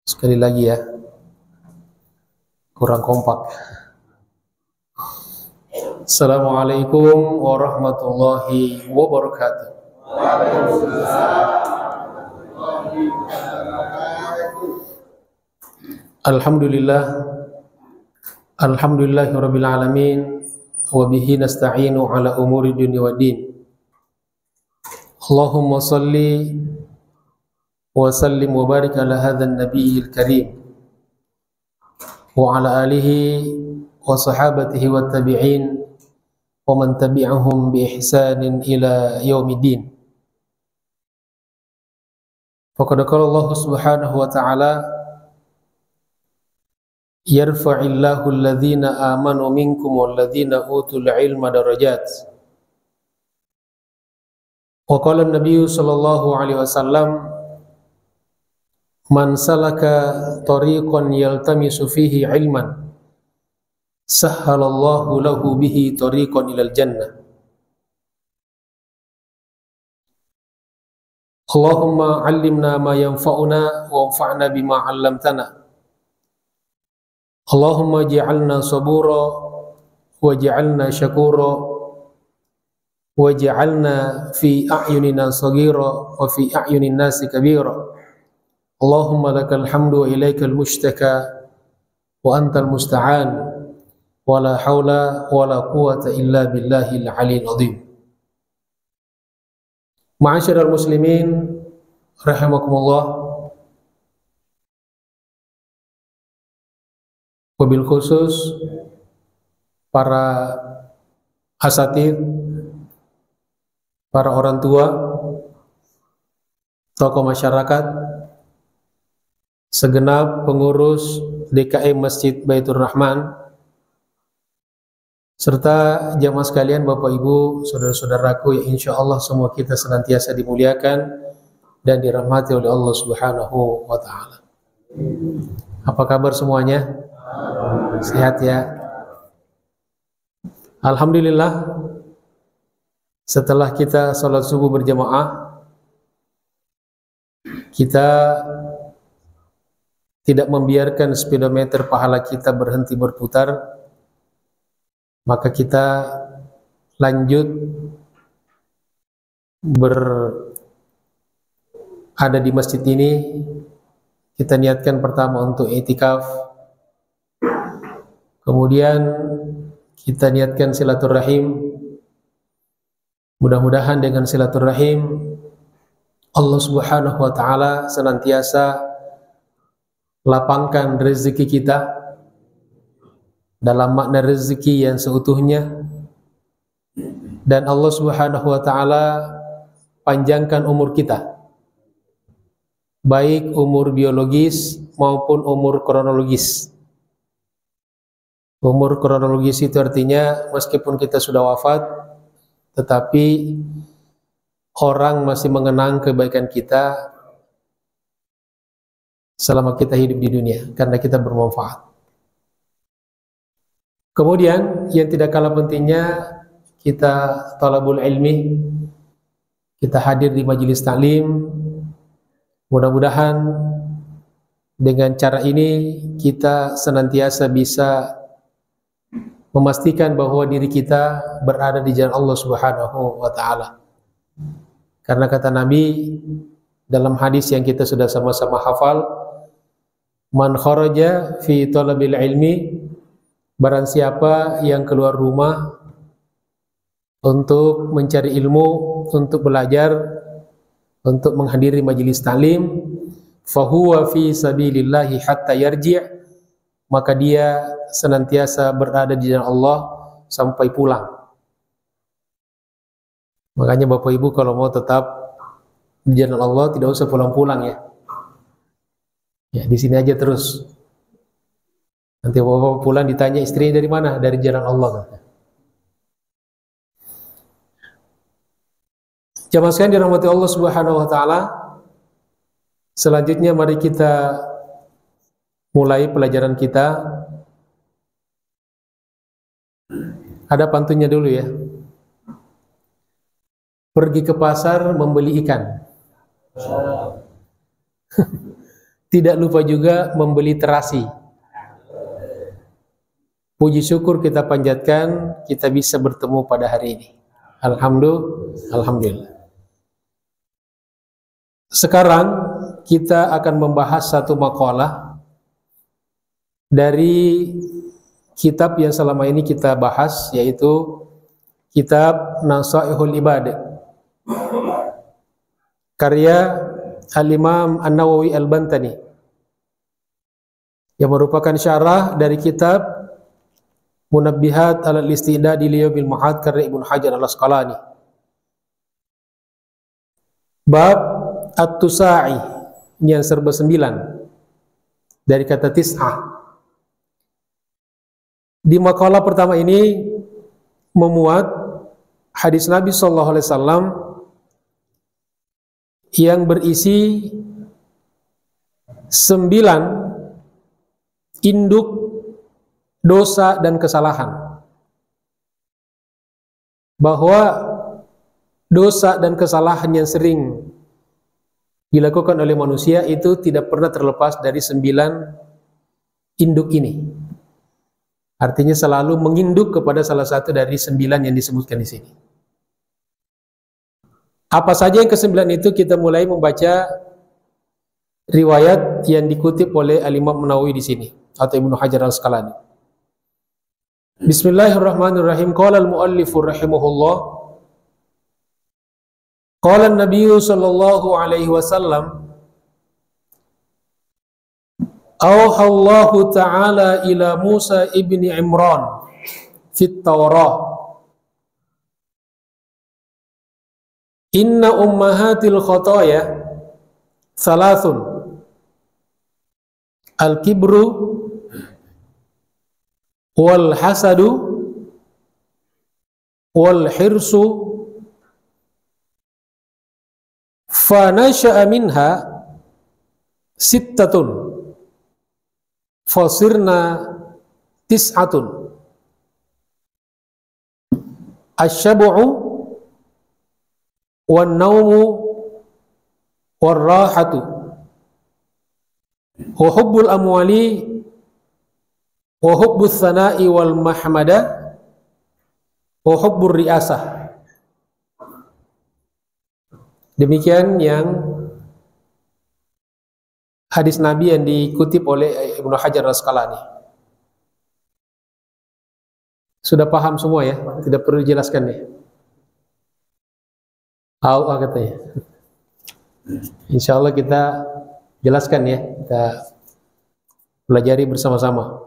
Sekali lagi ya, kurang kompak. Assalamualaikum warahmatullahi wabarakatuh. Alhamdulillah, alhamdulillahirabbil alamin, wa bihi nasta'inu ala umuri dunya waddin. Allahumma salli wa sallim wa barik ala hadzal nabiyil karim wa ala alihi wa sahabatihi wat tabi'in wa man tabi'ahum bi ihsanin ila yaumiddin. Faqad qala Allah subhanahu wa ta'ala, yarfa'illahu alladhina amanu minkum walladhina utul ilma darajat. Wa qala an-nabiy sallallahu alaihi wasallam, man salaka tariqan yaltamisu fihi ilman sahhalallahu lahu bihi tariqan ilal jannah. Allahumma 'allimna ma yanfa'una wa anfa'na bima 'allamtana. Allahumma ij'alna sabura waj'alna syakura waj'alna fi a'yunina saghira wa fi a'yunin nasi kabira. Allahumma lakal hamdu wa ilaikal mushtaka wa antal musta'an wa la haula wa la quwwata illa billahil aliyyil azim. Ma'asyiral muslimin rahimakumullah, wabil khusus para asatidz, para orang tua, tokoh masyarakat, segenap pengurus DKM Masjid Baitur Rahman, serta jamaah sekalian, Bapak Ibu, saudara-saudaraku yang insya Allah semua kita senantiasa dimuliakan dan dirahmati oleh Allah Subhanahu wa Ta'ala. Apa kabar semuanya? Sehat ya? Alhamdulillah, setelah kita sholat subuh berjamaah, kita tidak membiarkan speedometer pahala kita berhenti berputar, maka kita lanjut berada di masjid ini. Kita niatkan pertama untuk i'tikaf, kemudian kita niatkan silaturahim. Mudah-mudahan dengan silaturahim Allah Subhanahu wa Ta'ala senantiasa lapangkan rezeki kita dalam makna rezeki yang seutuhnya, dan Allah Subhanahu wa Ta'ala panjangkan umur kita, baik umur biologis maupun umur kronologis. Umur kronologis itu artinya meskipun kita sudah wafat, tetapi orang masih mengenang kebaikan kita selama kita hidup di dunia, karena kita bermanfaat. Kemudian yang tidak kalah pentingnya, kita talabul ilmi, kita hadir di majelis taklim. Mudah-mudahan dengan cara ini kita senantiasa bisa memastikan bahwa diri kita berada di jalan Allah Subhanahu wa Ta'ala. Karena kata Nabi dalam hadis yang kita sudah sama-sama hafal, man kharaja fi talabil ilmi, barang siapa yang keluar rumah untuk mencari ilmu, untuk belajar, untuk menghadiri majelis taklim, fahuwa fi sabilillahi hatta yarji', maka dia senantiasa berada di jalan Allah sampai pulang. Makanya Bapak Ibu kalau mau tetap di jalan Allah tidak usah pulang-pulang ya. Ya, di sini aja terus. Nanti Bapak pulang ditanya istrinya dari mana? Dari jalan Allah. Jamaah sekalian dirahmati Allah Subhanahu wa Ta'ala. Selanjutnya mari kita mulai pelajaran kita. Ada pantunnya dulu ya. Pergi ke pasar membeli ikan. Tidak lupa juga membeli terasi. Puji syukur kita panjatkan, kita bisa bertemu pada hari ini. Alhamdulillah. Sekarang kita akan membahas satu makalah dari kitab yang selama ini kita bahas, yaitu kitab Nasaihul Ibad, karya Al-Imam An-Nawawi Al-Bantani, yang merupakan syarah dari kitab Munabbihat ala al-Istidad li Yaumil Ma'ad karya Ibnu Hajar Al-Asqalani. Bab At-Tusa'i yang serba 9 dari kata tis'ah. Di makalah pertama ini memuat hadis Nabi sallallahu alaihi wasallam yang berisi 9 induk dosa dan kesalahan, bahwa dosa dan kesalahan yang sering dilakukan oleh manusia itu tidak pernah terlepas dari 9 induk ini. Artinya selalu menginduk kepada salah satu dari 9 yang disebutkan di sini. Apa saja yang ke-9 itu, kita mulai membaca riwayat yang dikutip oleh Al-Imam Nawawi di sini atau Ibnu Hajar Al-Asqalani. Bismillahirrahmanirrahim. Qala al-muallif rahimahullah, qala an-nabiy sallallahu alaihi wasallam, awha Allah ta'ala ila Musa ibni Imran fit Taurah, inna ummahatil khataya thalathun, al-kibru wal hasadu wal hirsu, fa nasha'a minha sittatun fasirna tis'atun, asy-syab'u wan naumu war rahatu wa hubbul amwali wa hubbus sana'i wal mahmada wa hubbur riasah. Demikian yang hadis Nabi yang dikutip oleh Ibnu Hajar Al-Asqalani. Sudah paham semua ya? Tidak perlu dijelaskan ya? Katanya. Insya Allah kita jelaskan ya, kita pelajari bersama-sama.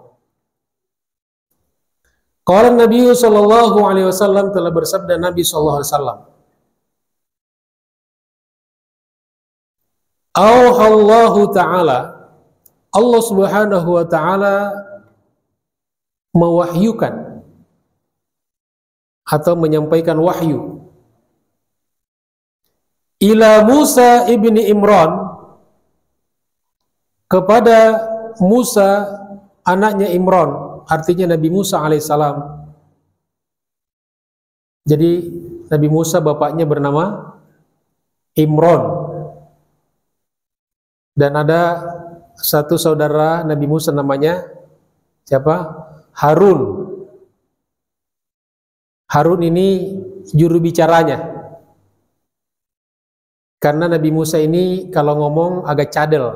Qala Nabi sallallahu alaihi wasallam, telah bersabda Nabi sallallahu alaihi wasallam, Allah Ta'ala, Allah Subhanahu wa Ta'ala mewahyukan atau menyampaikan wahyu ila Musa ibni Imran, kepada Musa anaknya Imran, artinya Nabi Musa alaihissalam. Jadi Nabi Musa bapaknya bernama Imran, dan ada satu saudara Nabi Musa namanya siapa? Harun. Harun ini juru bicaranya, karena Nabi Musa ini kalau ngomong agak cadel,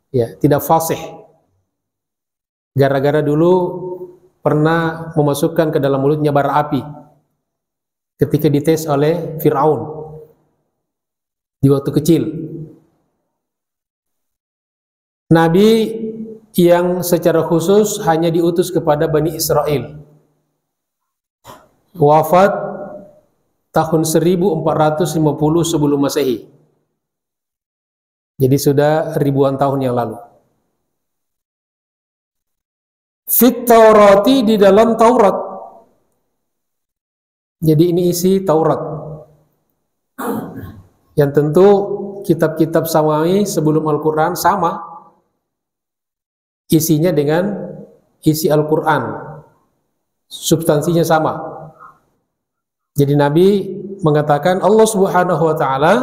ya, tidak fasih. Gara-gara dulu pernah memasukkan ke dalam mulutnya bara api ketika dites oleh Fir'aun di waktu kecil. Nabi yang secara khusus hanya diutus kepada Bani Israel. Wafat tahun 1450 sebelum Masehi. Jadi sudah ribuan tahun yang lalu. Fit Taurati, di dalam Taurat. Jadi ini isi Taurat. Yang tentu kitab-kitab samawi sebelum Al-Quran sama isinya dengan isi Al-Quran. Substansinya sama. Jadi Nabi mengatakan Allah Subhanahu wa Ta'ala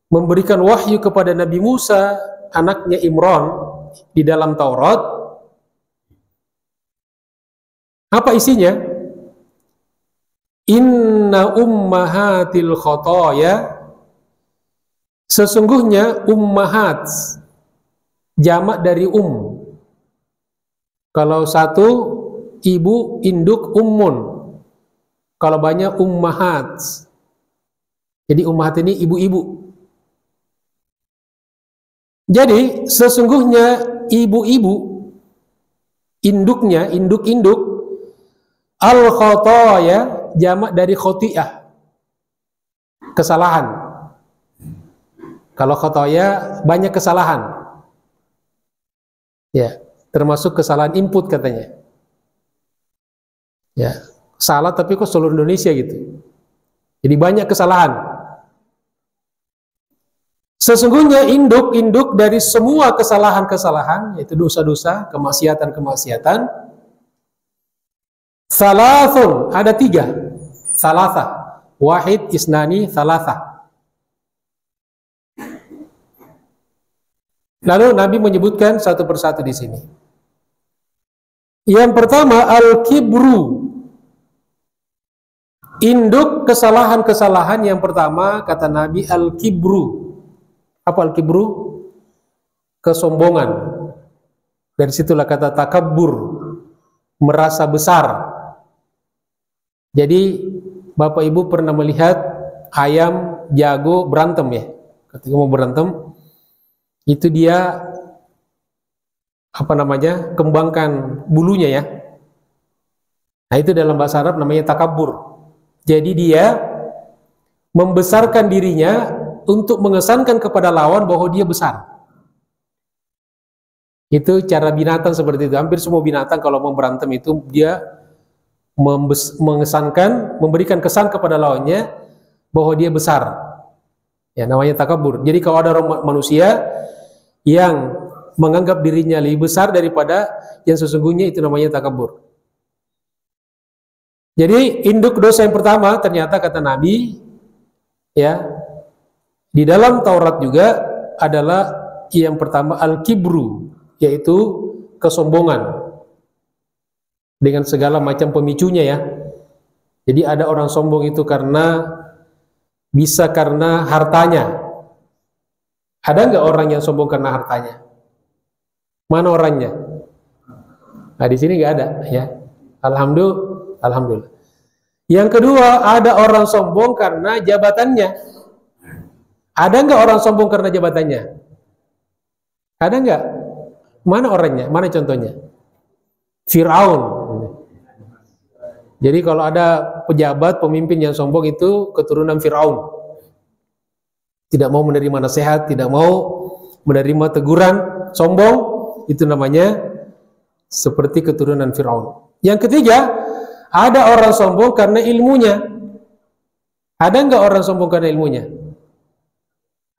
memberikan wahyu kepada Nabi Musa anaknya Imran di dalam Taurat. Apa isinya? Inna ummahatil khotoya, sesungguhnya ummahat jamak dari Kalau satu ibu induk ummun, kalau banyak ummahat. Jadi ummahat ini ibu-ibu. Jadi sesungguhnya ibu-ibu, induknya, induk-induk, al-khotoya jamak dari khoti'ah, kesalahan. Kalau khotoya banyak kesalahan, ya, termasuk kesalahan input katanya. Ya, salah tapi kok seluruh Indonesia gitu. Jadi banyak kesalahan. Sesungguhnya induk dari semua kesalahan-kesalahan, yaitu dosa-dosa, kemaksiatan-kemaksiatan. Salasun, ada 3. Salasah, wahid, isnani, salasah. Lalu Nabi menyebutkan satu persatu di sini. Yang pertama, al-kibru. Induk kesalahan-kesalahan yang pertama, kata Nabi, al-kibru. Apa al-kibru? Kesombongan. Dari situlah kata takabbur, merasa besar. Jadi Bapak Ibu pernah melihat ayam jago berantem ya? Ketika mau berantem, itu dia kembangkan bulunya ya. Nah itu dalam bahasa Arab namanya takabbur. Jadi dia membesarkan dirinya untuk mengesankan kepada lawan bahwa dia besar. Itu cara binatang seperti itu. Hampir semua binatang kalau mau berantem itu dia mengesankan, memberikan kesan kepada lawannya bahwa dia besar. Ya, namanya takabur. Jadi kalau ada manusia yang menganggap dirinya lebih besar daripada yang sesungguhnya, itu namanya takabur. Jadi induk dosa yang pertama ternyata kata Nabi, ya, di dalam Taurat juga adalah yang pertama al-kibru, yaitu kesombongan dengan segala macam pemicunya ya. Jadi ada orang sombong itu karena hartanya. Ada nggak orang yang sombong karena hartanya? Mana orangnya? Nah di sini nggak ada ya. Alhamdulillah. Yang kedua, ada orang sombong karena jabatannya. Ada nggak orang sombong karena jabatannya? Ada nggak? Mana orangnya? Mana contohnya? Fir'aun. Jadi kalau ada pejabat, pemimpin yang sombong itu keturunan Fir'aun. Tidak mau menerima nasihat, tidak mau menerima teguran, sombong, itu namanya seperti keturunan Fir'aun. Yang ketiga, ada orang sombong karena ilmunya. Ada nggak orang sombong karena ilmunya?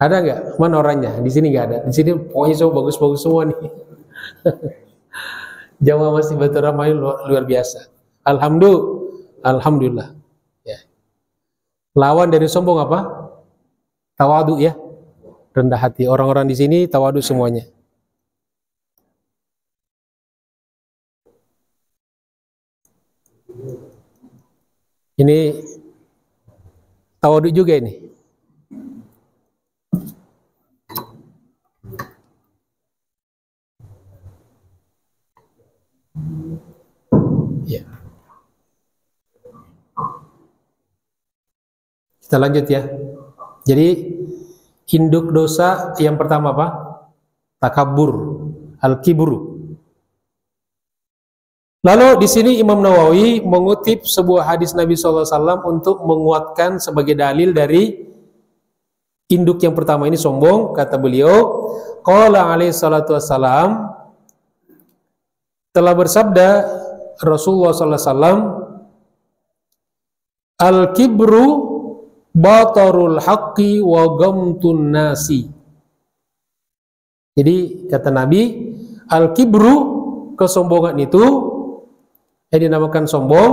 Ada nggak? Mana orangnya? Di sini nggak ada. Di sini pokoknya semua bagus-bagus semua nih. Jamaah Masjid Baitur Rahmah luar biasa. Alhamdulillah. Ya. Lawan dari sombong apa? Tawadu ya. Rendah hati. Orang-orang di sini tawadu semuanya. Ini tawadu juga ini. Ya. Kita lanjut ya. Jadi induk dosa yang pertama apa? Takabur, al-kibru. Lalu di sini Imam Nawawi mengutip sebuah hadis Nabi SAW untuk menguatkan sebagai dalil dari induk yang pertama ini sombong. Kata beliau, qala alaihi salatu wassalam, telah bersabda Rasulullah SAW, al-kibru batarul haqqi wa gamtun nasi. Jadi kata Nabi, al-kibru, kesombongan itu yang dinamakan sombong,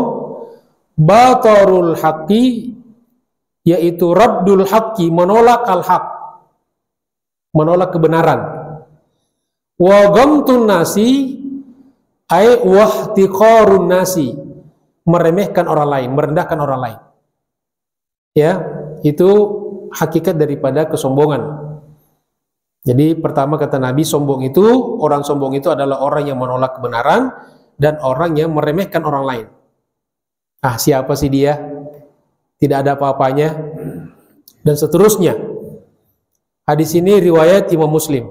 batarul haqqi, yaitu raddul haqqi, menolak al-haq, menolak kebenaran. Wa ghamtun nasi ay wahtiqarun nasi, meremehkan orang lain, merendahkan orang lain. Ya, itu hakikat daripada kesombongan. Jadi pertama kata Nabi, orang sombong itu adalah orang yang menolak kebenaran dan orang yang meremehkan orang lain. Ah, siapa sih dia? Tidak ada apa-apanya dan seterusnya. Hadis ini riwayat Imam Muslim.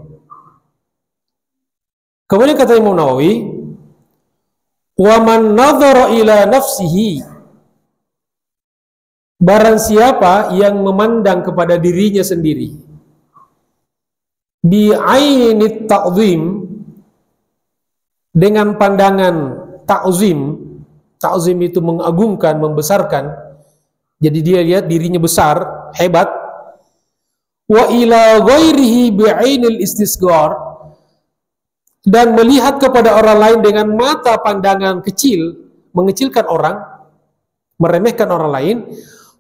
Kemudian kata Imam Nawawi, wa man nadhara ila nafsihi, barang siapa yang memandang kepada dirinya sendiri bi ainit ta'zim, dengan pandangan ta'zim. Ta'zim itu mengagungkan, membesarkan. Jadi dia lihat dirinya besar, hebat. Wa ila ghairihi bi ainil istisghar, dan melihat kepada orang lain dengan mata pandangan kecil, mengecilkan orang, meremehkan orang lain,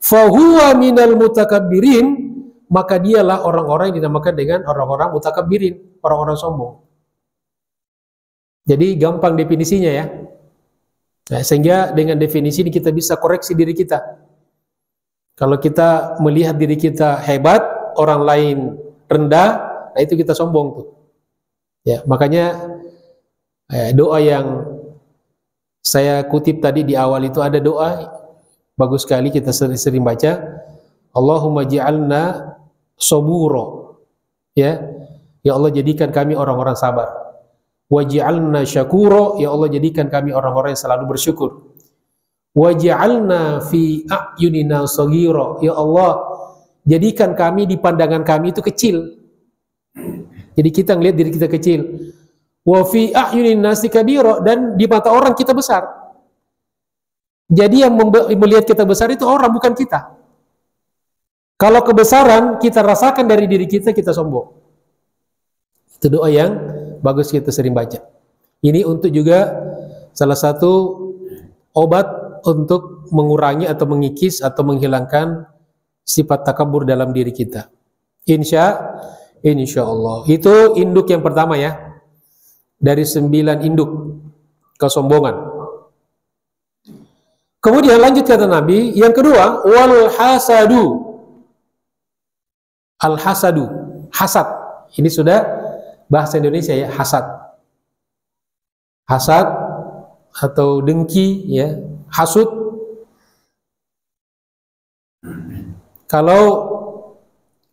fahuwa minal mutakabbirin, maka dialah orang-orang yang dinamakan dengan orang-orang mutakabbirin, orang-orang sombong. Jadi gampang definisinya ya. Nah, sehingga dengan definisi ini kita bisa koreksi diri kita. Kalau kita melihat diri kita hebat, orang lain rendah, nah itu kita sombong tuh. Ya, makanya doa yang saya kutip tadi di awal itu, ada doa bagus sekali kita sering baca, Allahumma ja'alna saburo, ya Allah jadikan kami orang-orang sabar, waj'alna syakuro, ya Allah jadikan kami orang-orang yang selalu bersyukur, waj'alna fi a'yunina saghira, ya Allah jadikan kami di pandangan kami itu kecil. Jadi kita ngelihat diri kita kecil. Wa fi a'yunin nasi kabira, dan di mata orang kita besar. Jadi yang melihat kita besar itu orang, bukan kita. Kalau kebesaran kita rasakan dari diri kita, kita sombong. Itu doa yang bagus kita sering baca. Ini untuk juga salah satu obat untuk mengurangi atau mengikis atau menghilangkan sifat takabur dalam diri kita. Insya Allah. Itu induk yang pertama ya, dari 9 induk kesombongan. Kemudian lanjut kata Nabi, yang kedua, wal hasadu. Al hasadu, hasad. Ini sudah bahasa Indonesia ya, hasad. Hasad atau dengki ya, hasud. Kalau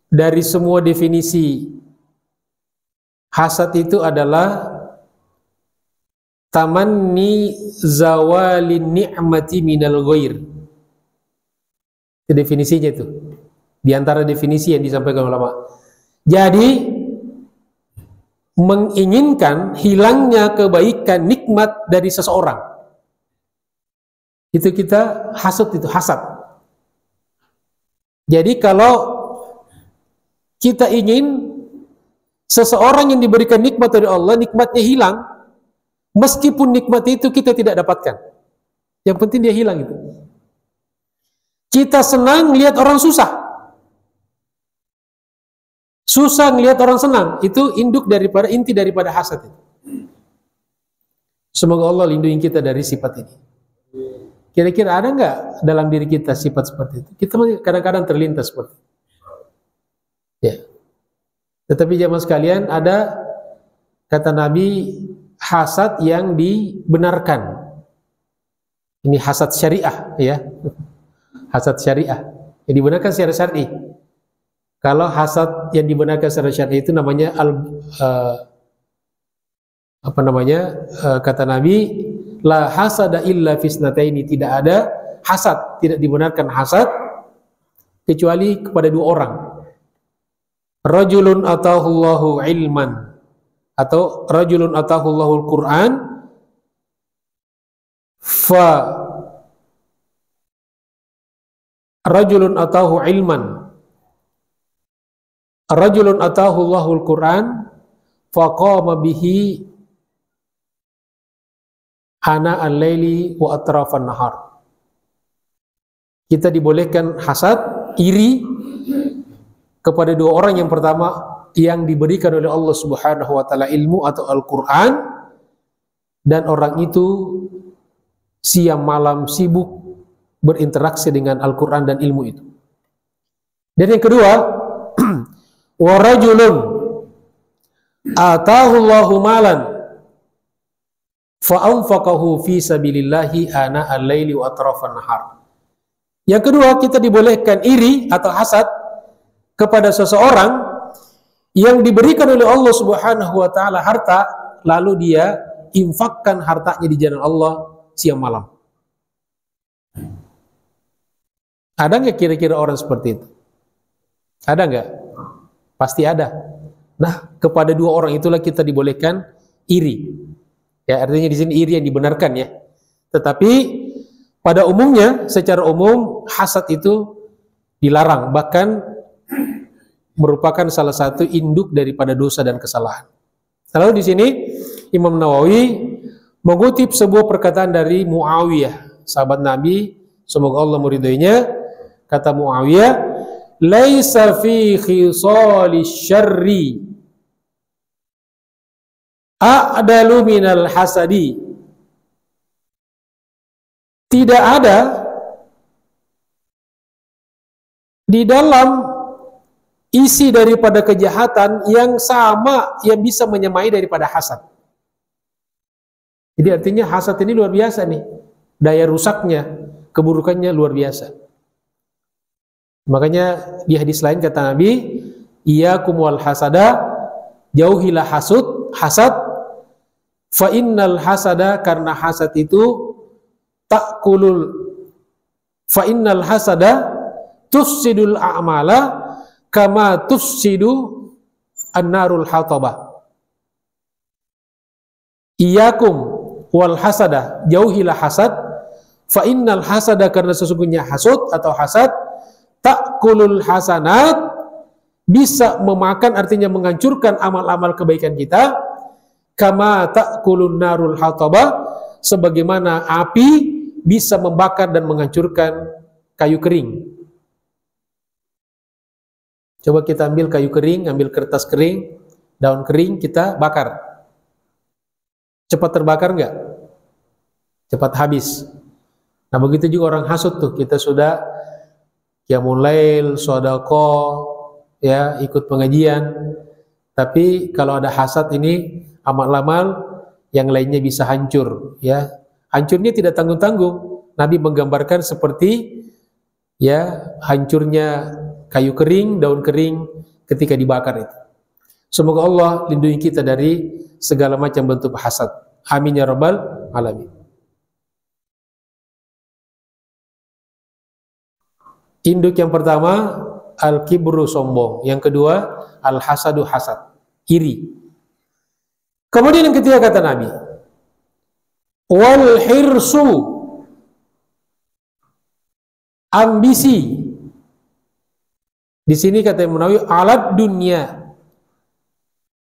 dari semua definisi, hasad itu adalah tamanni zawalin ni'mati minal ghair. Itu definisinya itu. Di antara definisi yang disampaikan ulama. Jadi menginginkan hilangnya kebaikan, nikmat dari seseorang. Itu kita hasad, itu hasad. Jadi kalau kita ingin seseorang yang diberikan nikmat dari Allah, nikmatnya hilang, meskipun nikmat itu kita tidak dapatkan, yang penting dia hilang itu. Kita senang lihat orang susah, susah ngelihat orang senang, itu inti daripada hasad itu. Semoga Allah lindungi kita dari sifat ini. Kira-kira ada nggak dalam diri kita sifat seperti itu? Kita kadang-kadang terlintas seperti itu. Ya. Tetapi jamaah sekalian, ada kata Nabi hasad yang dibenarkan. Ini hasad syariah ya. Hasad syariah yang dibenarkan secara syar'i. Kalau hasad yang dibenarkan secara syar'i itu namanya kata Nabi, la hasada illa fisnataini, tidak ada hasad, tidak dibenarkan hasad kecuali kepada 2 orang. Rajulun atahullahu ilman, atau rajulun atahullahul Qur'an fa rajulun atahu ilman, rajulun atahullahul Qur'an faqama bihi ana al-laili wa atrafan nahar. Kita dibolehkan hasad, iri kepada 2 orang. Yang pertama, yang diberikan oleh Allah Subhanahu wa taala ilmu atau Al-Qur'an, dan orang itu siang malam sibuk berinteraksi dengan Al-Qur'an dan ilmu itu. Dan yang kedua, wa rajulun atahu Allahu malan fa anfaqahu fi sabilillahi ana al-laili wa atrafan nahar. Yang kedua, kita dibolehkan iri atau hasad kepada seseorang yang diberikan oleh Allah Subhanahu wa taala harta, lalu dia infakkan hartanya di jalan Allah siang malam. Ada nggak kira-kira orang seperti itu? Ada nggak? Pasti ada. Nah, kepada dua orang itulah kita dibolehkan iri. Ya, artinya di sini iri yang dibenarkan ya. Tetapi pada umumnya, secara umum hasad itu dilarang, bahkan merupakan salah satu induk daripada dosa dan kesalahan. Lalu di sini Imam Nawawi mengutip sebuah perkataan dari Muawiyah, sahabat Nabi, semoga Allah meridhoinya. Kata Muawiyah, "Laisa fi khisali syarri a'dalu minal hasadi." Tidak ada di dalam isi daripada kejahatan yang sama, yang bisa menyamai daripada hasad. Jadi artinya hasad ini luar biasa nih. Daya rusaknya, keburukannya luar biasa. Makanya di hadis lain kata Nabi, "Iyyakum wal hasada," jauhilah hasad, fa innal hasada, karena hasad itu fa innal hasada tufsidul a'mala kama tufsidu an-narul hatabah. Iyyakum wal hasada, jauhilah hasad, fa innal hasada, karena sesungguhnya hasud atau hasad ta'kulul hasanat, bisa memakan, artinya menghancurkan amal-amal kebaikan kita, kama ta'kulun narul hatabah, sebagaimana api bisa membakar dan menghancurkan kayu kering. Coba kita ambil kayu kering, ambil kertas kering, daun kering, kita bakar. Cepat terbakar enggak? Cepat habis. Nah, begitu juga orang hasud tuh, kita sudah qiyamul lail, sedekah, ya, ikut pengajian. Tapi kalau ada hasad ini, amal-amal yang lainnya bisa hancur, ya. Hancurnya tidak tanggung-tanggung. Nabi menggambarkan seperti ya hancurnya kayu kering, daun kering ketika dibakar itu. Semoga Allah lindungi kita dari segala macam bentuk hasad. Amin ya rabbal alamin. Induk yang pertama al-kibru, sombong. Yang kedua al-hasadu, hasad, iri. Kemudian yang ketiga kata Nabi, wal hirsu, ambisi. Di sini kata Imam Nawawi, alat dunia,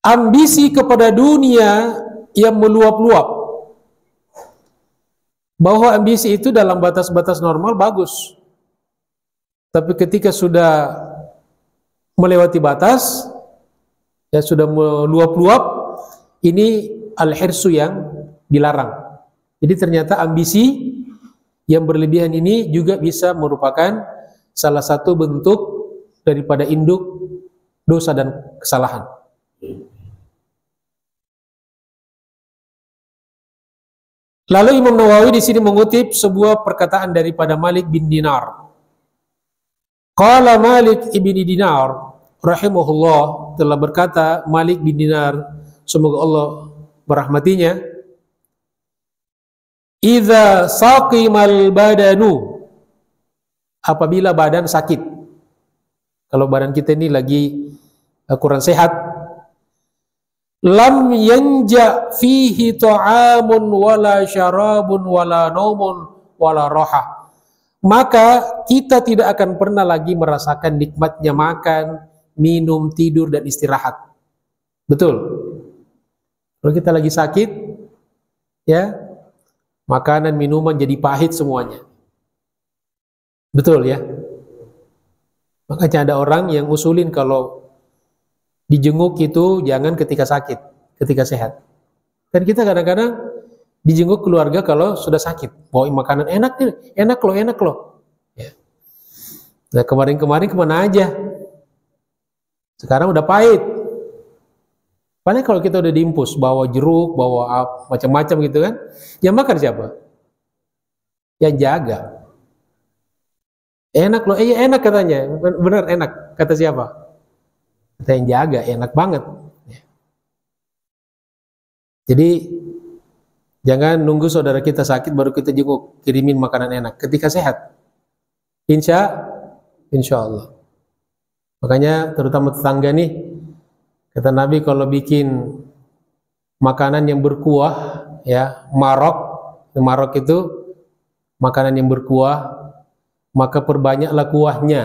ambisi kepada dunia yang meluap-luap. Bahwa ambisi itu dalam batas-batas normal bagus, tapi ketika sudah melewati batas, ya sudah meluap-luap, ini al-hirsu yang dilarang. Jadi ternyata ambisi yang berlebihan ini juga bisa merupakan salah satu bentuk daripada induk dosa dan kesalahan. Lalu Imam Nawawi di sini mengutip sebuah perkataan daripada Malik bin Dinar. Qala Malik ibn Dinar rahimahullah, telah berkata Malik bin Dinar, semoga Allah merahmatinya, idza saqimal badanu, apabila badan sakit. Kalau badan kita ini lagi kurang sehat, lam yanja fihi ta'amun wala syarabun wala naumun wala roha, maka kita tidak akan pernah lagi merasakan nikmatnya makan, minum, tidur, dan istirahat. Betul? Kalau kita lagi sakit, ya, makanan, minuman jadi pahit semuanya. Betul ya? Makanya ada orang yang usulin kalau Dijenguk itu jangan ketika sakit, ketika sehat. Dan kita kadang-kadang dijenguk keluarga kalau sudah sakit, bawa makanan enak nih, enak loh. Ya. Nah kemarin-kemarin kemana aja? Sekarang udah pahit. Paling kalau kita udah diimpus, bawa jeruk, bawa macam-macam gitu kan, yang makan siapa? Yang jaga. Enak loh, enak katanya, bener enak, kata siapa? Kata yang jaga, enak banget. Jadi jangan nunggu saudara kita sakit baru kita jenguk, kirimin makanan enak. Ketika sehat, insya Allah. Makanya terutama tetangga nih, kata Nabi kalau bikin makanan yang berkuah, ya marok itu makanan yang berkuah, maka perbanyaklah kuahnya,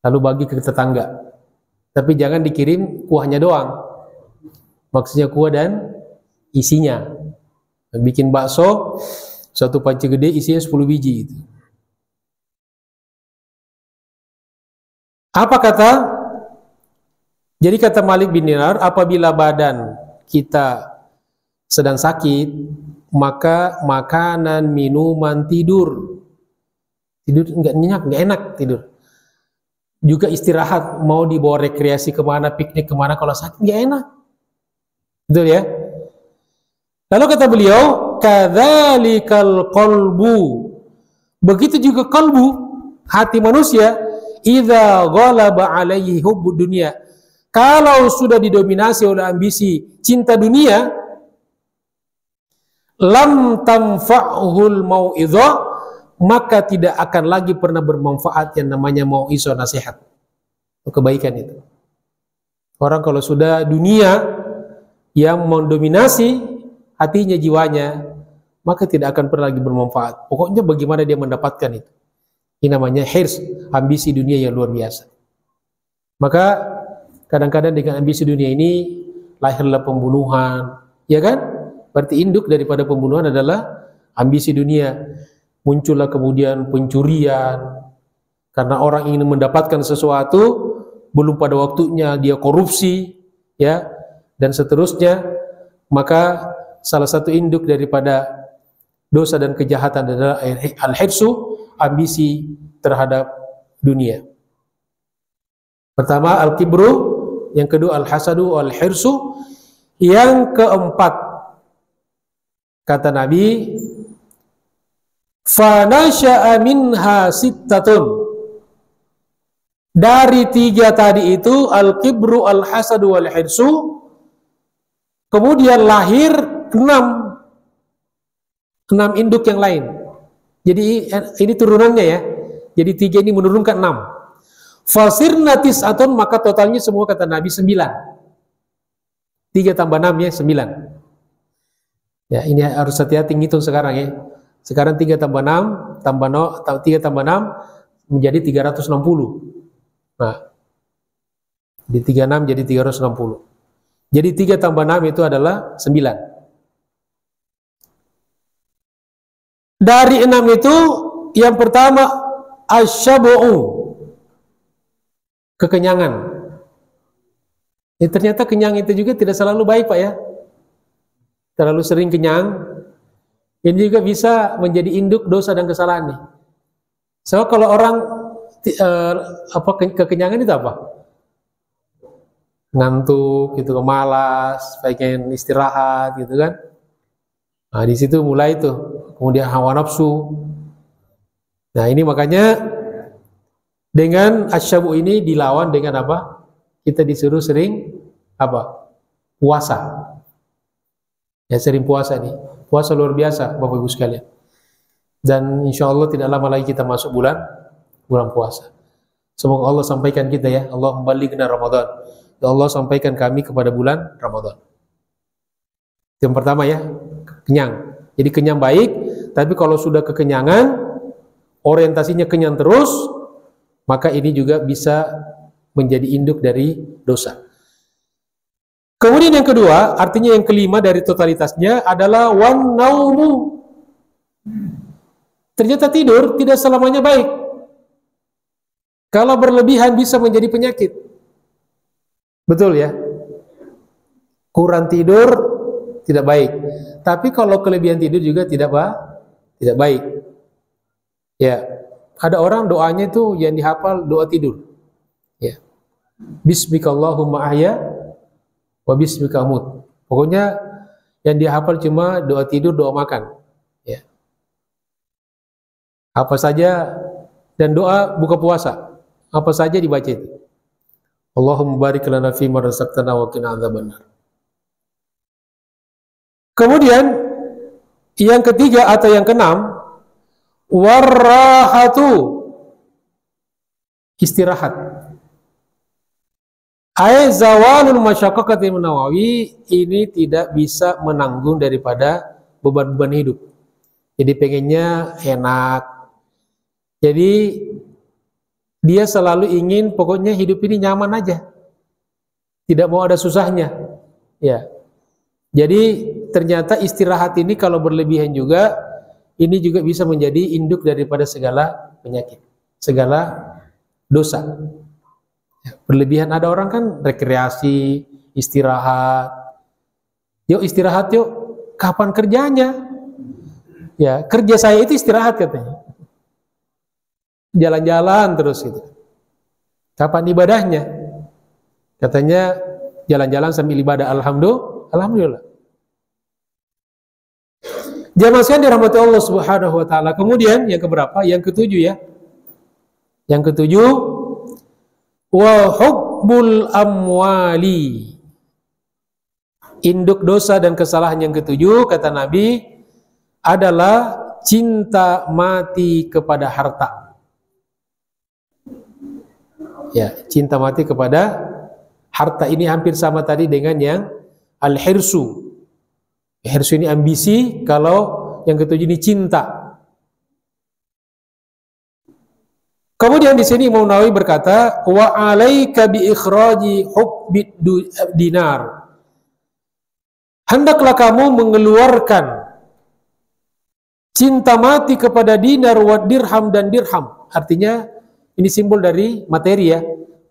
lalu bagi ke tetangga. Tapi jangan dikirim kuahnya doang, maksudnya kuah dan isinya. Bikin bakso, satu panci gede isinya 10 biji gitu. Apa kata? Jadi kata Malik bin Dinar, apabila badan kita sedang sakit, maka makanan, minuman, tidur enggak nyenyak, enggak enak tidur. Juga istirahat, mau dibawa rekreasi kemana, piknik kemana, kalau sakit enggak enak. Betul ya? Lalu kata beliau, kadzalikal qalbu. Begitu juga kalbu, hati manusia, idza ghalaba alaihi hubbud dunya. Kalau sudah didominasi oleh ambisi cinta dunia, lam tanfa'hul mau'izah, maka tidak akan lagi pernah bermanfaat yang namanya mau'izah, nasihat, kebaikan itu. Orang kalau sudah dunia yang mendominasi hatinya, jiwanya, maka tidak akan pernah lagi bermanfaat. Pokoknya bagaimana dia mendapatkan itu. Ini namanya hirs, ambisi dunia yang luar biasa. Maka kadang-kadang dengan ambisi dunia ini lahirlah pembunuhan, ya kan? Berarti induk daripada pembunuhan adalah ambisi dunia. Muncullah kemudian pencurian, karena orang ingin mendapatkan sesuatu, belum pada waktunya dia korupsi, ya, dan seterusnya. Maka salah satu induk daripada dosa dan kejahatan adalah al-hirsu, ambisi terhadap dunia. Pertama al-kibru, yang kedua al-hasadu, al-hirsu, yang keempat kata Nabi, fanasha'a minha sittatun. Dari tiga tadi itu, al-kibru, al-hasadu, al-hirsu, kemudian lahir enam induk yang lain. Jadi ini turunannya ya. Jadi tiga ini menurunkan 6. Fasirna tis'atun, maka totalnya semua kata Nabi 9. 3 tambah 6 ya 9. Ya ini harus hati-hati ngitung sekarang ya. Sekarang 3 tambah 6 3 tambah 6 menjadi 360. Nah, di 36 jadi 360. Jadi 3 tambah 6 itu adalah 9. Dari 6 itu yang pertama asyabu'u, kekenyangan. Ya, ternyata kenyang itu juga tidak selalu baik Pak ya. Terlalu sering kenyang ini juga bisa menjadi induk dosa dan kesalahan nih. So kalau orang kekenyangan itu apa? Ngantuk gitu, malas, pengen istirahat gitu kan. Nah, di situ mulai tuh. Kemudian hawa nafsu. Nah, ini makanya dengan asyabu ini dilawan dengan apa? Kita disuruh sering apa? Puasa. Ya, sering puasa nih. Puasa luar biasa Bapak Ibu sekalian. Dan insya Allah tidak lama lagi kita masuk bulan puasa. Semoga Allah sampaikan kita ya. Allah membalighna Ramadan. Ya Allah sampaikan kami kepada bulan Ramadan. Yang pertama ya, kenyang. Jadi kenyang baik, tapi kalau sudah kekenyangan, orientasinya kenyang terus, maka ini juga bisa menjadi induk dari dosa. Kemudian yang kedua, artinya yang kelima dari totalitasnya adalah wan naumu. Ternyata tidur tidak selamanya baik. Kalau berlebihan bisa menjadi penyakit. Betul ya? Kurang tidur tidak baik. Tapi kalau kelebihan tidur juga tidak baik. Ya, ada orang doanya itu yang dihafal doa tidur. Ya. Bismikallahumma ahya wa bismika amut. Pokoknya yang dihafal cuma doa tidur, doa makan. Ya. Apa saja, dan doa buka puasa. Apa saja dibaca itu. Allahumma barik lana fima razaqtana wa qina adzabannar. Kemudian yang ketiga atau yang keenam, warrahatu, istirahat. Ay zawalul masyaqqati Nawawi ini tidak bisa menanggung daripada beban-beban hidup. Jadi pengennya enak. Jadi dia selalu ingin pokoknya hidup ini nyaman aja. Tidak mau ada susahnya. Ya. Jadi ternyata istirahat ini kalau berlebihan juga, ini juga bisa menjadi induk daripada segala penyakit, segala dosa. Berlebihan, ada orang kan rekreasi, istirahat. Yuk istirahat yuk, kapan kerjanya? Ya, kerja saya itu istirahat katanya. Jalan-jalan terus gitu. Kapan ibadahnya? Katanya jalan-jalan sambil ibadah. Alhamdulillah. Jamaah sekalian dirahmati Allah Subhanahu wa taala. Kemudian yang keberapa? Yang ketujuh ya. Yang ketujuh, wa hubbul amwali. Induk dosa dan kesalahan yang ketujuh kata Nabi adalah cinta mati kepada harta. Ya, cinta mati kepada harta ini hampir sama tadi dengan yang al-hirsu. Hirsu ini ambisi, kalau yang ketujuh ini cinta. Kemudian di sini Imam Nawawi berkata, wa 'alaika bi ikhraji hubbid dinar. Hendaklah kamu mengeluarkan cinta mati kepada dinar wa dirham dan dirham. Artinya ini simbol dari materi ya,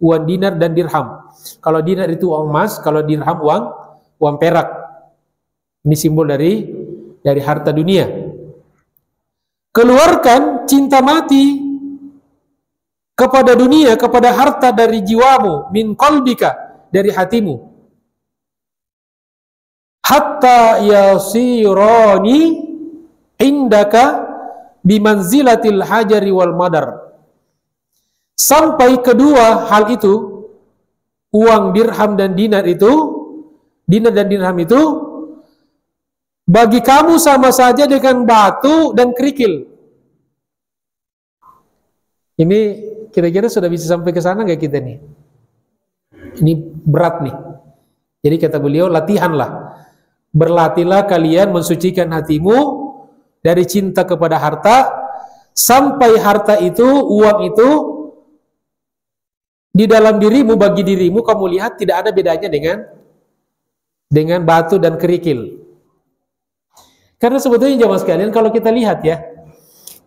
uang dinar dan dirham. Kalau dinar itu uang emas, kalau dirham uang perak. Ini simbol dari harta dunia. Keluarkan cinta mati kepada dunia, kepada harta dari jiwamu, min qalbika, dari hatimu. Hatta yasirani indaka bimanzilatil hajari wal madar. Sampai kedua hal itu, uang dirham dan dinar itu, dinar dan dirham itu bagi kamu sama saja dengan batu dan kerikil. Ini kira-kira sudah bisa sampai ke sana nggak kita nih? Ini berat nih. Jadi kata beliau, latihanlah. Berlatihlah kalian mensucikan hatimu dari cinta kepada harta, sampai harta itu, uang itu di dalam dirimu, bagi dirimu kamu lihat tidak ada bedanya dengan batu dan kerikil. Karena sebetulnya jamaah sekalian, kalau kita lihat ya,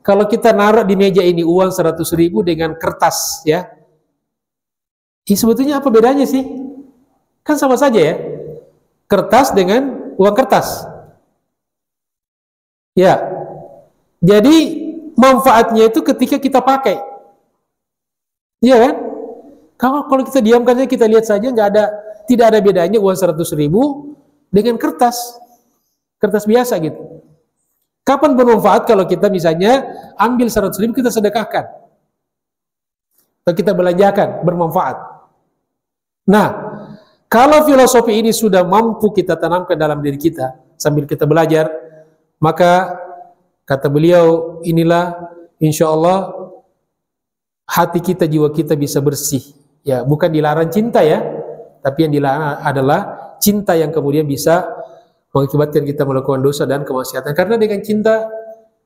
kalau kita naruh di meja ini uang 100.000 dengan kertas ya, sebetulnya apa bedanya sih? Kan sama saja ya, kertas dengan uang kertas. Ya, jadi manfaatnya itu ketika kita pakai, iya kan? Kalau kita diamkan saja, kita lihat saja, tidak ada bedanya uang 100.000 dengan kertas biasa gitu. Kapan bermanfaat? Kalau kita misalnya ambil 100.000 kita sedekahkan atau kita belanjakan, bermanfaat. Nah, kalau filosofi ini sudah mampu kita tanamkan dalam diri kita sambil kita belajar, maka kata beliau, inilah insya Allah hati kita, jiwa kita bisa bersih. Ya, bukan dilarang cinta ya, tapi yang dilarang adalah cinta yang kemudian bisa mengakibatkan kita melakukan dosa dan kemaksiatan. Karena dengan cinta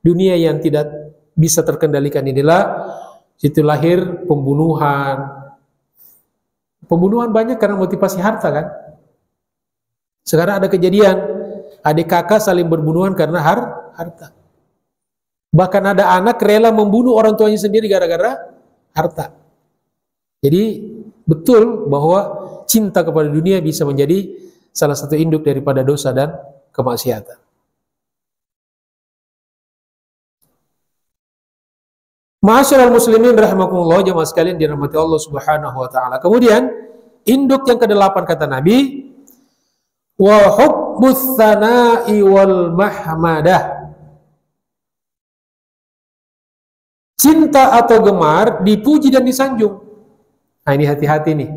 dunia yang tidak bisa terkendalikan inilah situ lahir pembunuhan. Pembunuhan banyak karena motivasi harta kan. Sekarang ada kejadian adik kakak saling berbunuhan karena harta. Bahkan ada anak rela membunuh orang tuanya sendiri gara-gara harta. Jadi betul bahwa cinta kepada dunia bisa menjadi salah satu induk daripada dosa dan kemaksiatan. Ma'asyiral muslimin rahimakumullah, jemaah sekalian dirahmati Allah Subhanahu wa taala. Kemudian induk yang ke-8 kata Nabi, wa hubbus tsana'i wal mahmadah. Cinta atau gemar dipuji dan disanjung. Nah, ini hati-hati nih.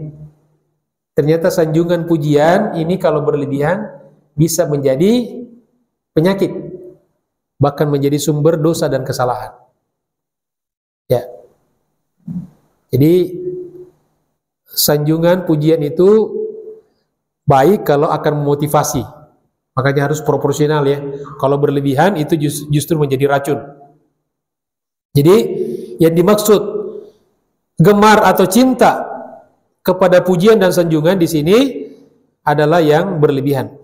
Ternyata sanjungan pujian ini kalau berlebihan bisa menjadi penyakit, bahkan menjadi sumber dosa dan kesalahan. Ya. Jadi sanjungan pujian itu baik kalau akan memotivasi. Makanya harus proporsional ya. Kalau berlebihan itu justru menjadi racun. Jadi yang dimaksud gemar atau cinta kepada pujian dan sanjungan di sini adalah yang berlebihan.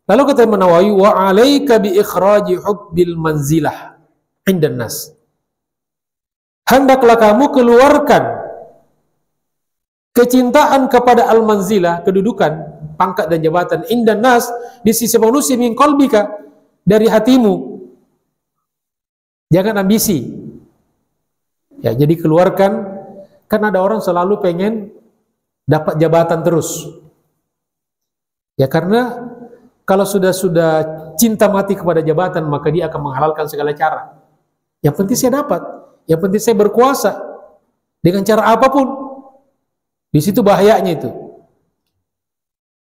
Lalu kata Nawawi, wa 'alaika bi ikhraji hubbil manzilah indan nas. Hendaklah kamu keluarkan kecintaan kepada al-manzilah, kedudukan, pangkat dan jabatan indan nas, di sisi manusia, min qalbika, dari hatimu. Jangan ambisi. Ya, jadi keluarkan, kan ada orang selalu pengen dapat jabatan terus. Ya, karena kalau sudah cinta mati kepada jabatan, maka dia akan menghalalkan segala cara. Yang penting saya dapat, yang penting saya berkuasa dengan cara apapun. Di situ bahayanya itu.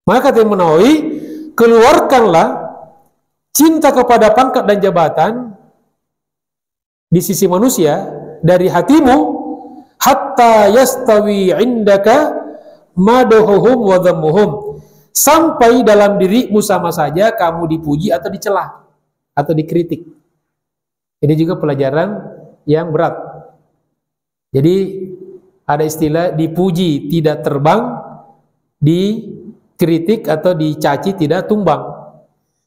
Maka kata Imam Nawawi, keluarkanlah cinta kepada pangkat dan jabatan di sisi manusia dari hatimu, hatta yastawi indaka maduhuhum wa dhammuhum, sampai dalam dirimu sama saja kamu dipuji atau dicela atau dikritik. Ini juga pelajaran yang berat. Jadi ada istilah dipuji tidak terbang, dikritik atau dicaci tidak tumbang.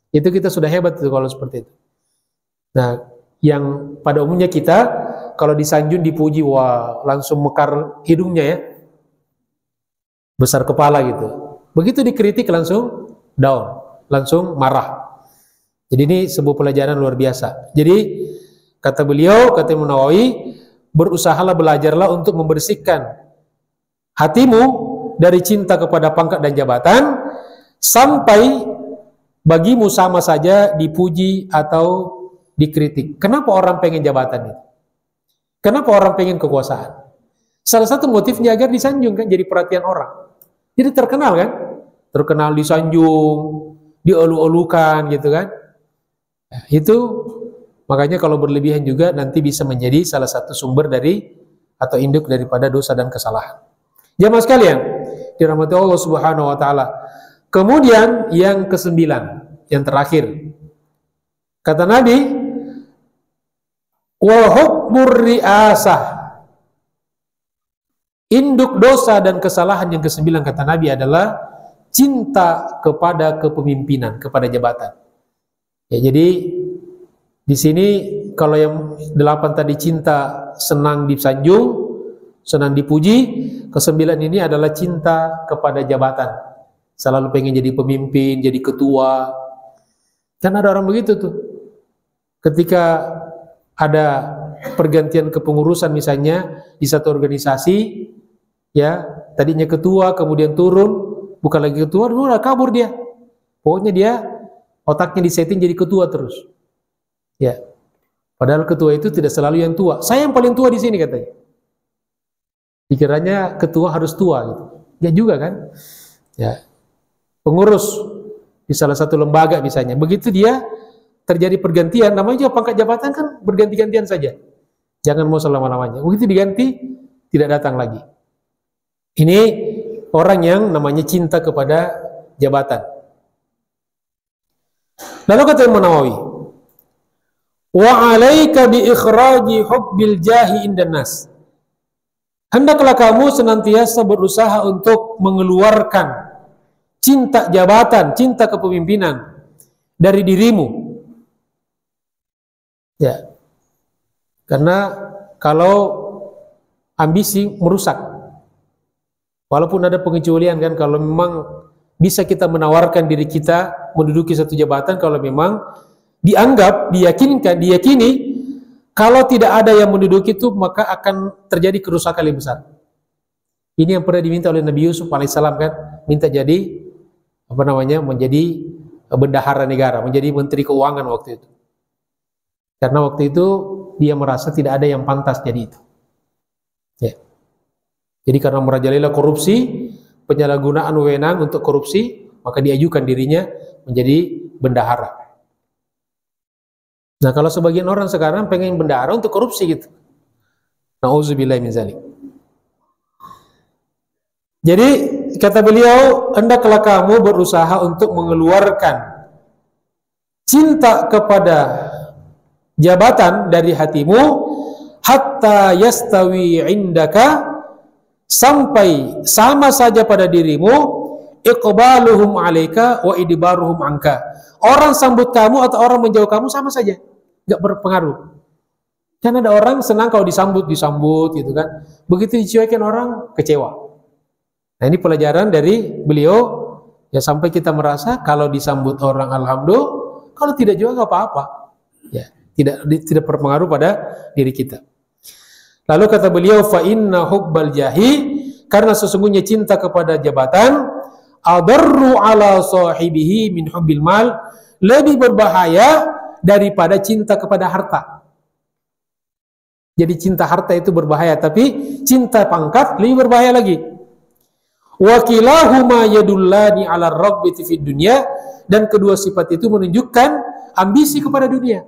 Itu kita sudah hebat itu kalau seperti itu. Nah, yang pada umumnya kita kalau disanjung dipuji, wah langsung mekar hidungnya ya, besar kepala gitu. Begitu dikritik langsung down, langsung marah. Jadi ini sebuah pelajaran luar biasa. Jadi kata beliau, kata Imam Nawawi, berusahalah, belajarlah untuk membersihkan hatimu dari cinta kepada pangkat dan jabatan, sampai bagimu sama saja dipuji atau dikritik. Kenapa orang pengen jabatan itu? Kenapa orang pengen kekuasaan? Salah satu motifnya agar disanjung kan, jadi perhatian orang. Jadi terkenal kan? Terkenal, disanjung, dielu-elukan gitu kan. Nah, itu makanya kalau berlebihan juga nanti bisa menjadi salah satu sumber dari atau induk daripada dosa dan kesalahan. Jamaah sekalian, dirahmati Allah Subhanahu wa taala. Kemudian yang ke-9, yang terakhir. Kata Nabi, wa hubbur riasah. Induk dosa dan kesalahan yang ke-9 kata Nabi adalah cinta kepada kepemimpinan, kepada jabatan. Ya, jadi di sini kalau yang 8 tadi cinta senang disanjung, senang dipuji, ke-9 ini adalah cinta kepada jabatan. Selalu pengen jadi pemimpin, jadi ketua. Kan ada orang begitu tuh. Ketika ada pergantian kepengurusan misalnya di satu organisasi, ya, tadinya ketua kemudian turun, bukan lagi ketua, udah kabur dia. Pokoknya dia otaknya disetting jadi ketua terus. Ya, padahal ketua itu tidak selalu yang tua. Saya yang paling tua di sini katanya. Dikiranya ketua harus tua gitu. Ya juga kan? Ya, pengurus di salah satu lembaga misalnya. Begitu dia terjadi pergantian, namanya juga pangkat jabatan kan berganti-gantian saja. Jangan mau selama-lamanya. Begitu diganti, tidak datang lagi. Ini orang yang namanya cinta kepada jabatan. Lalu kata Imam Nawawi, wa 'alaika bi ikhraji hubbil jahi indan nas. Hendaklah kamu senantiasa berusaha untuk mengeluarkan cinta jabatan, cinta kepemimpinan dari dirimu. Ya. Karena kalau ambisi merusak. Walaupun ada pengecualian kan, kalau memang bisa kita menawarkan diri kita menduduki satu jabatan, kalau memang dianggap, diyakini kalau tidak ada yang menduduki itu maka akan terjadi kerusakan lebih besar. Ini yang pernah diminta oleh Nabi Yusuf alaihissalam kan, minta jadi menjadi bendahara negara, menjadi menteri keuangan waktu itu. Karena waktu itu dia merasa tidak ada yang pantas jadi itu. Ya. Jadi karena merajalela korupsi, penyalahgunaan wewenang untuk korupsi, maka diajukan dirinya menjadi bendahara. Nah, kalau sebagian orang sekarang pengen bendahara untuk korupsi gitu. Nauzubillahi min dzalik. Jadi kata beliau, hendaklah kamu berusaha untuk mengeluarkan cinta kepada jabatan dari hatimu hatta yastawi indaka, sampai sama saja pada dirimu iqbaluhum alaika wa idbaruhum anka. Orang sambut kamu atau orang menjauh kamu sama saja, enggak berpengaruh. Kan ada orang senang kalau disambut gitu kan. Begitu dicuekin orang kecewa. Nah, ini pelajaran dari beliau ya, sampai kita merasa kalau disambut orang alhamdulillah, kalau tidak juga enggak apa-apa. Ya, tidak berpengaruh pada diri kita. Lalu kata beliau, fa inna hubbal jahi, karena sesungguhnya cinta kepada jabatan adarru ala sahibihi min hubbil mal, lebih berbahaya daripada cinta kepada harta. Jadi cinta harta itu berbahaya, tapi cinta pangkat lebih berbahaya lagi. Wa kilahuma yadullani ala raghbati fid dunya, dan kedua sifat itu menunjukkan ambisi kepada dunia.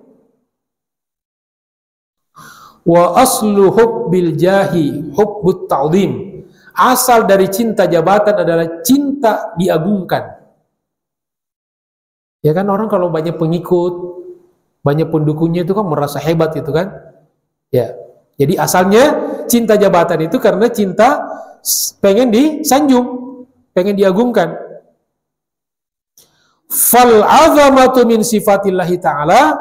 Wa aslu hubbil jahi hubbut ta'zim, asal dari cinta jabatan adalah cinta diagungkan. Ya kan, orang kalau banyak pengikut, banyak pendukungnya itu kan merasa hebat itu kan. Ya. Jadi asalnya cinta jabatan itu karena cinta pengen disanjung, pengen diagungkan. Fal azamatu min sifatillahi ta'ala,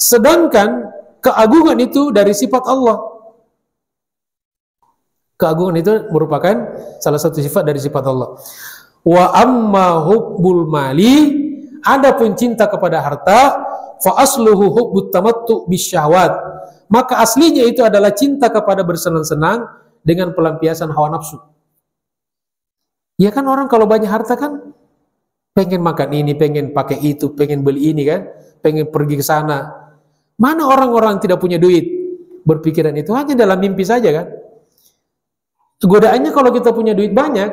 sedangkan keagungan itu dari sifat Allah. Keagungan itu merupakan salah satu sifat dari sifat Allah. Wa amma hubbul mali, adapun cinta kepada harta, fa asluhu hubbut tamattu bisyahwat, maka aslinya itu adalah cinta kepada bersenang-senang dengan pelampiasan hawa nafsu. Ya kan, orang kalau banyak harta kan pengen makan ini, pengen pakai itu, pengen beli ini kan, pengen pergi ke sana. Mana orang-orang tidak punya duit berpikiran itu, hanya dalam mimpi saja kan. Godaannya kalau kita punya duit banyak,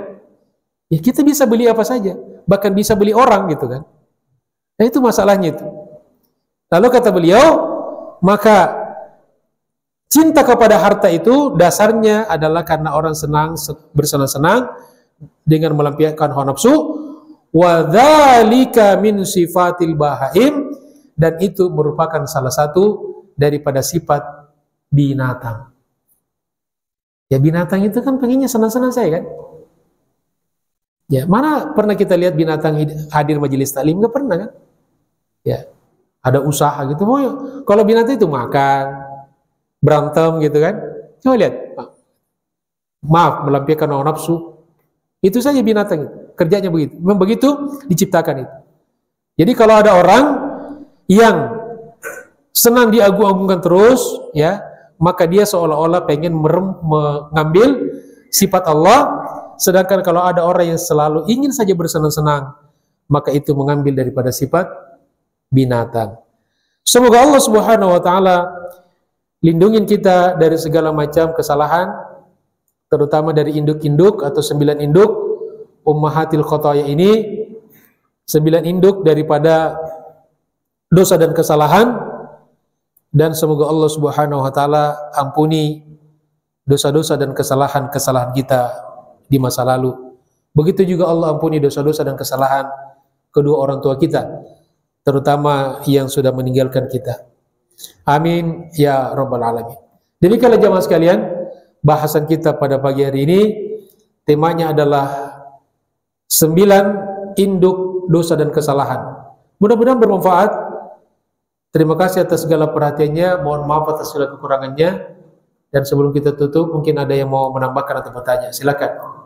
ya kita bisa beli apa saja, bahkan bisa beli orang gitu kan. Nah, itu masalahnya itu. Lalu kata beliau, maka cinta kepada harta itu dasarnya adalah karena orang bersenang-senang dengan melampiaskan hawa nafsu, wa dzalika min sifatil bahaim, dan itu merupakan salah satu daripada sifat binatang. Ya, binatang itu kan pengennya senang-senang saya kan. Ya, mana pernah kita lihat binatang hadir majelis taklim? Enggak pernah kan? Ya, ada usaha gitu. Oh, kalau binatang itu makan, berantem gitu kan. Coba lihat. Maaf, melampiaskan hawa nafsu. Itu saja binatang, kerjanya begitu. Memang begitu diciptakan itu. Jadi kalau ada orang yang senang diagung-agungkan terus, ya, maka dia seolah-olah pengen mengambil sifat Allah. Sedangkan kalau ada orang yang selalu ingin saja bersenang-senang, maka itu mengambil daripada sifat binatang. Semoga Allah Subhanahu wa taala lindungin kita dari segala macam kesalahan, terutama dari induk-induk atau 9 induk ummahatil khotoya ini, 9 induk daripada dosa dan kesalahan. Dan semoga Allah Subhanahu wa taala ampuni dosa-dosa dan kesalahan-kesalahan kita di masa lalu. Begitu juga Allah ampuni dosa-dosa dan kesalahan kedua orang tua kita, terutama yang sudah meninggalkan kita. Amin ya rabbal alamin. Demikianlah jamaah sekalian, bahasan kita pada pagi hari ini. Temanya adalah 9 induk dosa dan kesalahan. Mudah-mudahan bermanfaat. Terima kasih atas segala perhatiannya. Mohon maaf atas segala kekurangannya. Dan sebelum kita tutup, mungkin ada yang mau menambahkan atau bertanya. Silakan.